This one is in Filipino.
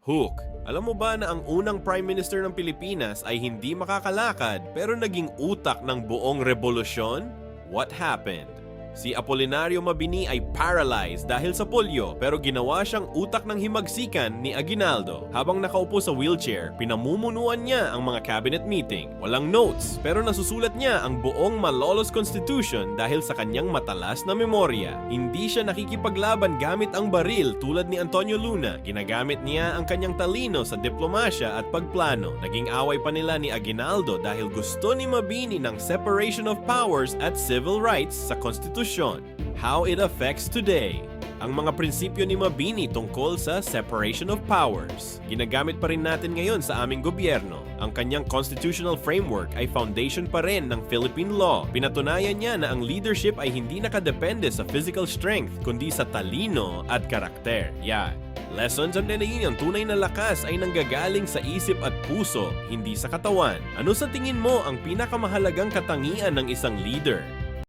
Hook, alam mo ba na ang unang Prime Minister ng Pilipinas ay hindi makakalakad pero naging utak ng buong revolusyon? What happened? Si Apolinario Mabini ay paralyzed dahil sa polio pero ginawa siyang utak ng himagsikan ni Aguinaldo. Habang nakaupo sa wheelchair, pinamumunuan niya ang mga cabinet meeting. Walang notes pero nasusulat niya ang buong Malolos Constitution dahil sa kanyang matalas na memorya. Hindi siya nakikipaglaban gamit ang baril tulad ni Antonio Luna. Ginagamit niya ang kanyang talino sa diplomasya at pagplano. Naging away pa nila ni Aguinaldo dahil gusto ni Mabini ng separation of powers at civil rights sa Constitution. How it affects today. Ang mga prinsipyo ni Mabini tungkol sa separation of powers. Ginagamit pa rin natin ngayon sa aming gobyerno. Ang kanyang constitutional framework ay foundation pa rin ng Philippine law. Pinatunayan niya na ang leadership ay hindi nakadepende sa physical strength kundi sa talino at karakter. Lessons on Denain, ang tunay na lakas ay nanggagaling sa isip at puso, hindi sa katawan. Ano sa tingin mo ang pinakamahalagang katangian ng isang leader?